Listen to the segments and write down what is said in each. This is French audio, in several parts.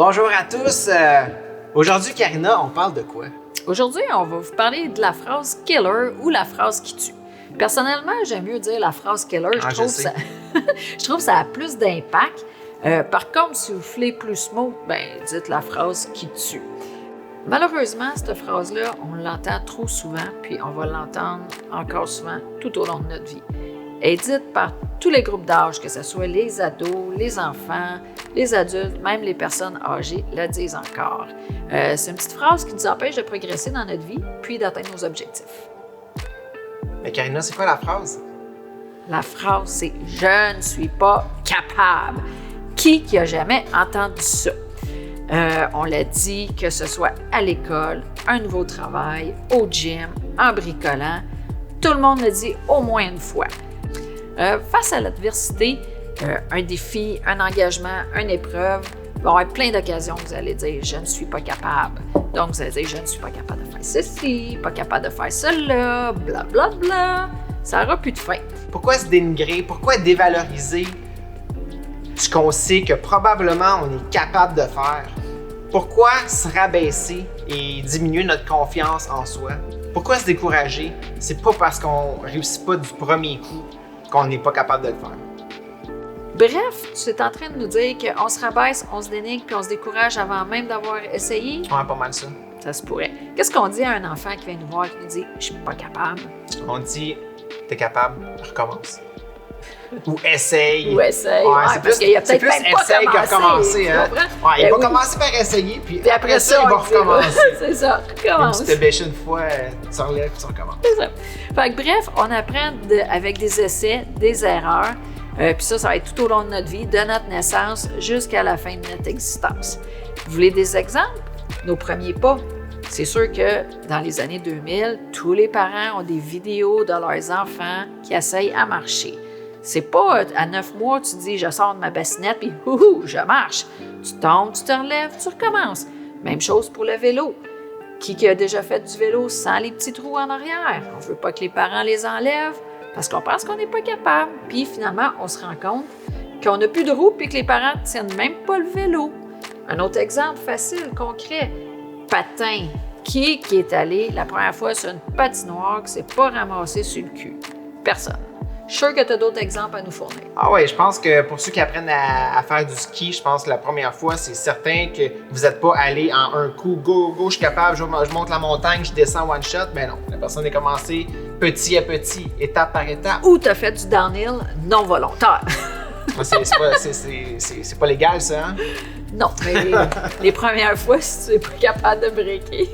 Bonjour à tous. Aujourd'hui, Karina, on parle de quoi? Aujourd'hui, on va vous parler de la phrase « killer » ou la phrase qui tue. Personnellement, j'aime mieux dire la phrase « killer ». Je trouve que ça a plus d'impact. Par contre, si vous voulez plus smooth, dites la phrase « qui tue ». Malheureusement, cette phrase-là, on l'entend trop souvent, puis on va l'entendre encore souvent tout au long de notre vie. Elle est dite par tous les groupes d'âge, que ce soit les ados, les enfants, les adultes, même les personnes âgées la disent encore. C'est une petite phrase qui nous empêche de progresser dans notre vie, puis d'atteindre nos objectifs. Mais Karina, c'est quoi la phrase? La phrase, c'est « Je ne suis pas capable ». Qui a jamais entendu ça? On l'a dit, que ce soit à l'école, un nouveau travail, au gym, en bricolant, tout le monde le dit au moins une fois. Face à l'adversité, un défi, un engagement, une épreuve, il va y avoir plein d'occasions où vous allez dire « je ne suis pas capable ». Donc, vous allez dire « je ne suis pas capable de faire ceci, pas capable de faire cela, blablabla bla, bla. ». Ça n'aura plus de fin. Pourquoi se dénigrer? Pourquoi dévaloriser ce qu'on sait que probablement on est capable de faire? Pourquoi se rabaisser et diminuer notre confiance en soi? Pourquoi se décourager? C'est pas parce qu'on réussit pas du premier coup qu'on n'est pas capable de le faire. Bref, tu es en train de nous dire qu'on se rabaisse, on se dénigre puis on se décourage avant même d'avoir essayé? Ouais, pas mal ça. Ça se pourrait. Qu'est-ce qu'on dit à un enfant qui vient nous voir et qui nous dit « je suis pas capable ». On dit « t'es capable, recommence ». Ou essaye. Ou essaye. Ouais, parce qu'il y a peut-être même pas essaye que recommencer. Hein? Ouais, il va commencer par essayer, puis après ça, il va recommencer. C'est ça, recommence. Si tu te bêches une fois, tu te relèves, tu recommences. C'est ça. Fait que, bref, on apprend avec des essais, des erreurs, puis ça va être tout au long de notre vie, de notre naissance jusqu'à la fin de notre existence. Vous voulez des exemples? Nos premiers pas. C'est sûr que dans les années 2000, tous les parents ont des vidéos de leurs enfants qui essayent à marcher. C'est pas à 9 mois, tu dis « je sors de ma bassinette puis houhou, je marche ». Tu tombes, tu te relèves, tu recommences. Même chose pour le vélo. Qui a déjà fait du vélo sans les petits trous en arrière? On veut pas que les parents les enlèvent parce qu'on pense qu'on n'est pas capable. Puis finalement, on se rend compte qu'on n'a plus de roues puis que les parents ne tiennent même pas le vélo. Un autre exemple facile, concret. Patin. Qui est allé la première fois sur une patinoire qui s'est pas ramassé sur le cul? Personne. Je suis sûr que tu as d'autres exemples à nous fournir. Ah oui, je pense que pour ceux qui apprennent à faire du ski, je pense que la première fois, c'est certain que vous n'êtes pas allé en un coup, go, je suis capable, je monte la montagne, je descends one shot. Ben non, la personne est commencé petit à petit, étape par étape. Ou tu as fait du downhill non volontaire. C'est pas légal, ça, hein? Non, mais les premières fois, si tu n'es pas capable de breaker.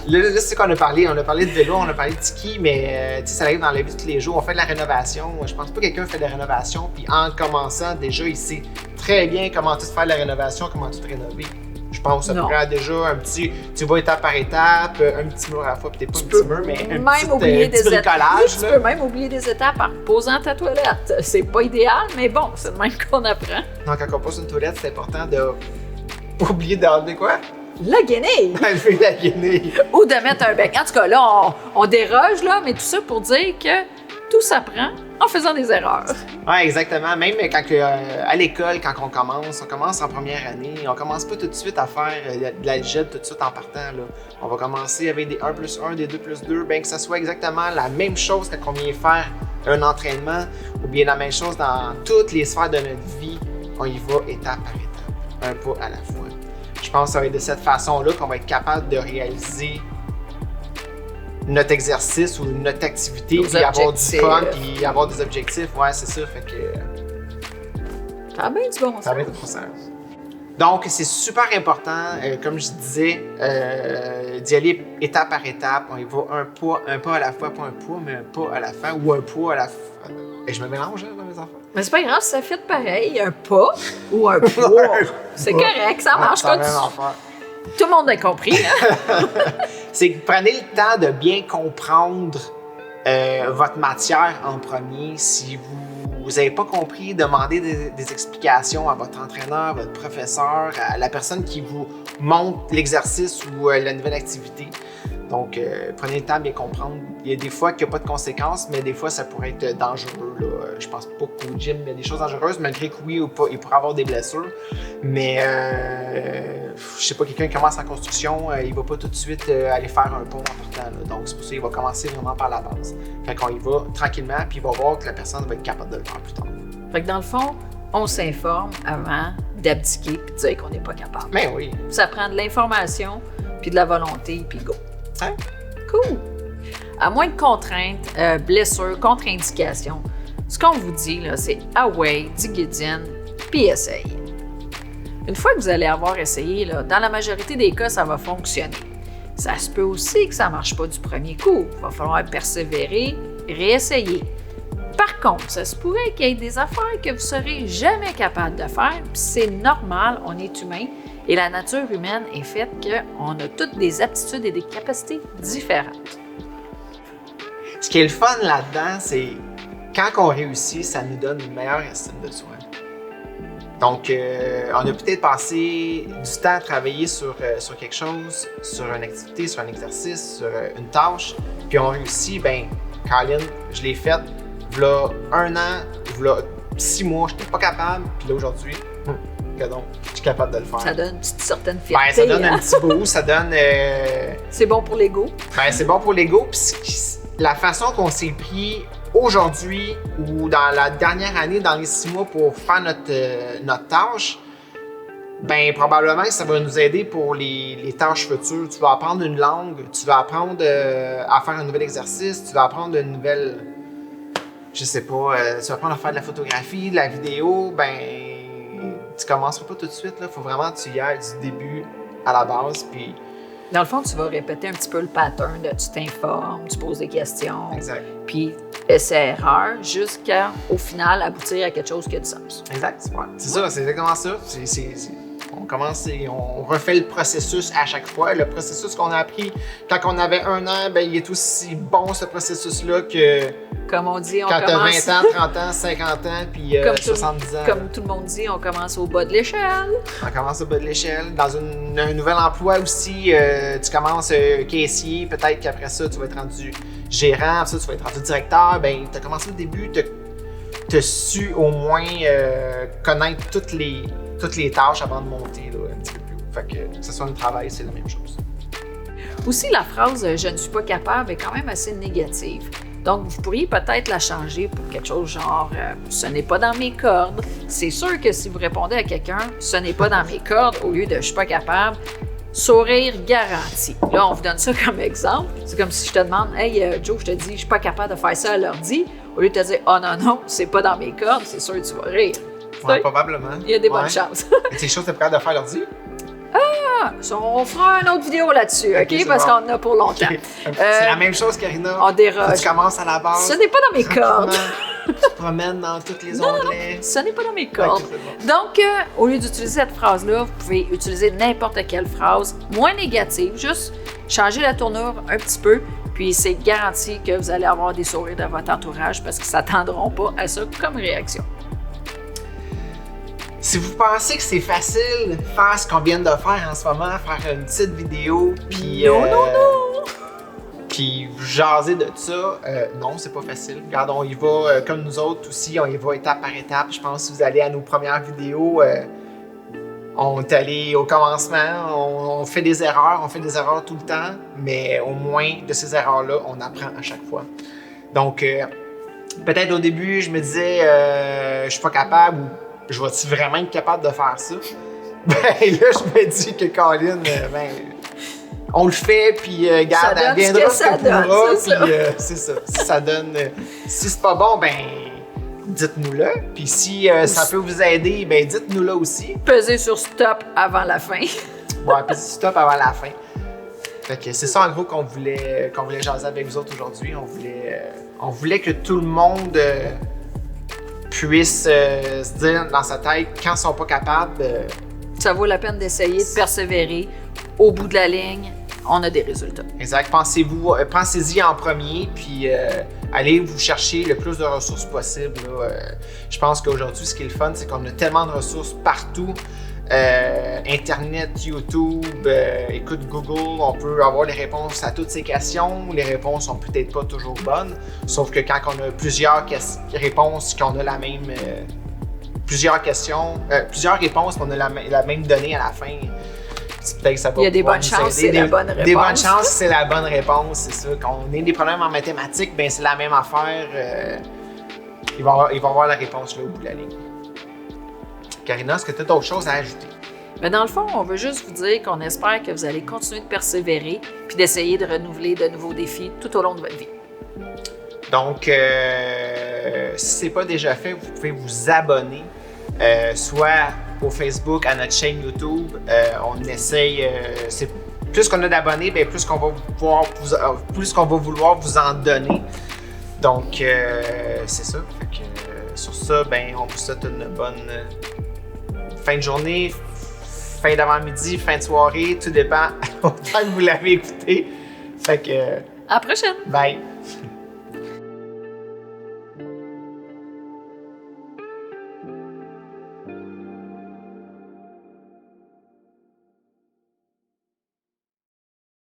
Là, c'est qu'on a parlé de vélo, on a parlé de ski, mais ça arrive dans la vie de tous les jours. On fait de la rénovation. Je pense pas que quelqu'un fait de la rénovation, puis en commençant, déjà, il sait très bien comment tout faire de la rénovation, comment tout rénover. Je pense que ça prend déjà un petit... Tu vas étape par étape, un petit mur à la fois, puis t'es pas un petit mur, mais un petit bricolage. Tu peux même oublier des étapes en posant ta toilette. C'est pas idéal, mais bon, c'est le même qu'on apprend. Donc, quand on pose une toilette, c'est important de oublier d'enlever quoi? La guenille! Enlever la guenille! Ou de mettre un bec. En tout cas, là, on déroge, là, mais tout ça pour dire que tout s'apprend en faisant des erreurs. Oui, exactement. Même quand à l'école, quand on commence en première année, on commence pas tout de suite à faire de l'algèbre tout de suite en partant. Là. On va commencer avec des 1+1, des 2+2, bien que ça soit exactement la même chose quand on vient faire un entraînement, ou bien la même chose dans toutes les sphères de notre vie. On y va étape par étape, un pas à la fois. Je pense que ça va être de cette façon-là qu'on va être capable de réaliser notre exercice ou notre activité, puis avoir du fun, puis avoir des objectifs. Ouais, c'est ça. Fait que. Ça a bien du bon sens. Ça a bien du bon sens. Donc, c'est super important, comme je disais, d'y aller étape par étape. On y va un pas à la fois, pas un poids, mais un pas à la fin, ou un poids à la fin. Et je me mélange dans mes enfants. Mais c'est pas grave, ça fait pareil, un pas ou un poids. C'est correct, ça marche comme tout le monde a compris. Hein? C'est que prenez le temps de bien comprendre votre matière en premier. Si vous n'avez pas compris, demandez des explications à votre entraîneur, à votre professeur, à la personne qui vous montre l'exercice ou la nouvelle activité. Donc, prenez le temps de bien comprendre. Il y a des fois qu'il n'y a pas de conséquences, mais des fois, ça pourrait être dangereux. Là. Je pense pas qu'au gym, il y a des choses dangereuses, malgré que oui, il pourrait avoir des blessures. Mais, je sais pas, quelqu'un qui commence en construction, il va pas tout de suite aller faire un pont en partant. Là. Donc, c'est pour ça qu'il va commencer vraiment par la base. Fait qu'on y va tranquillement, puis il va voir que la personne va être capable de le faire plus tard. Fait que dans le fond, on s'informe avant d'abdiquer puis de dire qu'on n'est pas capable. Ben oui. Ça prend de l'information, puis de la volonté, puis go. Hein? Cool! À moins de contraintes, blessures, contre-indications, ce qu'on vous dit, là, c'est away, digidine, puis essaye. Une fois que vous allez avoir essayé, là, dans la majorité des cas, ça va fonctionner. Ça se peut aussi que ça ne marche pas du premier coup. Il va falloir persévérer, réessayer. Par contre, ça se pourrait qu'il y ait des affaires que vous ne serez jamais capable de faire, puis c'est normal, on est humain, et la nature humaine est faite qu'on a toutes des aptitudes et des capacités différentes. Ce qui est le fun là-dedans, c'est quand on réussit, ça nous donne une meilleure estime de soi. Donc, on a peut-être passé du temps à travailler sur quelque chose, sur une activité, sur un exercice, sur une tâche, puis on réussit, ben, Caroline, je l'ai faite, v'là 1 an, v'là 6 mois, je n'étais pas capable, puis là aujourd'hui, donc, je suis capable de le faire. Ça donne une certaine fierté. Ben, ça donne un petit boost, ça donne... C'est bon pour l'ego. Ben, c'est bon pour l'ego, puis la façon qu'on s'est pris aujourd'hui ou dans la dernière année, dans les 6 mois pour faire notre tâche, ben probablement que ça va nous aider pour les tâches futures. Tu vas apprendre une langue, tu vas apprendre à faire un nouvel exercice, tu vas apprendre une nouvelle... Je sais pas, tu vas apprendre à faire de la photographie, de la vidéo, ben... Tu commenceras pas tout de suite, il faut vraiment que tu y ailles du début à la base. Puis... Dans le fond, tu vas répéter un petit peu le pattern de tu t'informes, tu poses des questions. Exact. Puis essai-erreur jusqu'à, au final, aboutir à quelque chose qui a du sens. Exact, ouais. C'est ça, c'est exactement ça. On commence et on refait le processus à chaque fois. Le processus qu'on a appris quand on avait 1 an, ben, il est aussi bon ce processus-là que comme on dit, on quand tu as commence... 20 ans, 30 ans, 50 ans, puis 70 ans. Comme tout le monde dit, on commence au bas de l'échelle. On commence au bas de l'échelle. Dans un nouvel emploi aussi, tu commences caissier, peut-être qu'après ça, tu vas être rendu gérant, après ça, tu vas être rendu directeur. Ben, tu as commencé au début, tu as su au moins connaître toutes les tâches avant de monter là, un petit peu plus haut. Fait que ce soit un travail, c'est la même chose. Aussi, la phrase « je ne suis pas capable » est quand même assez négative. Donc, vous pourriez peut-être la changer pour quelque chose genre « ce n'est pas dans mes cordes ». C'est sûr que si vous répondez à quelqu'un « ce n'est pas dans mes cordes » au lieu de « je suis pas capable », sourire garanti. Là, on vous donne ça comme exemple. C'est comme si je te demande « Hey, Joe, je te dis, je suis pas capable de faire ça à l'ordi », au lieu de te dire « oh non, c'est pas dans mes cordes », c'est sûr que tu vas rire. Ouais, probablement. Il y a des bonnes chances. Ces choses, tu es prêt à faire l'ordi? On fera une autre vidéo là-dessus, OK? Parce qu'on en a pour longtemps. Okay. C'est la même chose, Karina. On déroge. Tu commences à la base. Ce n'est pas dans mes cordes. Tu te promènes dans tous les onglets. Non, ce n'est pas dans mes cordes. Okay, bon. Donc, au lieu d'utiliser cette phrase-là, vous pouvez utiliser n'importe quelle phrase moins négative, juste changer la tournure un petit peu, puis c'est garanti que vous allez avoir des sourires dans votre entourage parce qu'ils ne s'attendront pas à ça comme réaction. Si vous pensez que c'est facile faire ce qu'on vient de faire en ce moment, faire une petite vidéo, puis non. Puis jaser de ça, non, c'est pas facile. Regarde, on y va comme nous autres aussi, on y va étape par étape. Je pense que si vous allez à nos premières vidéos, on est allé au commencement, on fait des erreurs, tout le temps, mais au moins de ces erreurs-là, on apprend à chaque fois. Donc, peut-être au début, je me disais, je suis pas capable, ou je vais-tu vraiment être capable de faire ça? Ben là, je me dis que Colin, on le fait, puis regarde, elle viendra ce qu'elle pourra, puis c'est ça. Si ça donne... si c'est pas bon, ben dites-nous-le. Puis si ça peut vous aider, ben dites-nous-le aussi. Pesez sur stop avant la fin. Ouais, pesez sur stop avant la fin. Fait que c'est ça en gros qu'on voulait jaser avec vous autres aujourd'hui. On voulait que tout le monde puisse se dire dans sa tête quand ils sont pas capables. Ça vaut la peine d'essayer, de persévérer. Au bout de la ligne, on a des résultats. Exact. Pensez-y en premier, puis allez vous chercher le plus de ressources possible. Je pense qu'aujourd'hui, ce qui est le fun, c'est qu'on a tellement de ressources partout. Internet, YouTube, écoute Google, on peut avoir les réponses à toutes ces questions. Les réponses sont peut-être pas toujours bonnes, sauf que quand on a plusieurs réponses, qu'on a la même... plusieurs réponses, qu'on a la même donnée à la fin, peut-être que ça va. Il y a des bonnes chances, c'est la bonne réponse. Des bonnes chances, c'est la bonne réponse, c'est ça. Quand on a des problèmes en mathématiques, ben c'est la même affaire. Il va y avoir la réponse là au bout de la ligne. Karina, est-ce que tu as d'autres choses à ajouter? Mais dans le fond, on veut juste vous dire qu'on espère que vous allez continuer de persévérer puis d'essayer de renouveler de nouveaux défis tout au long de votre vie. Donc, si ce n'est pas déjà fait, vous pouvez vous abonner, soit au Facebook, à notre chaîne YouTube. On essaye, plus qu'on a d'abonnés, bien, plus qu'on va vouloir vous en donner. Donc, c'est ça. Fait que, sur ça, ben, on vous souhaite une bonne fin de journée, fin d'avant-midi, fin de soirée, tout dépend autant que vous l'avez écouté. Fait que... À la prochaine! Bye!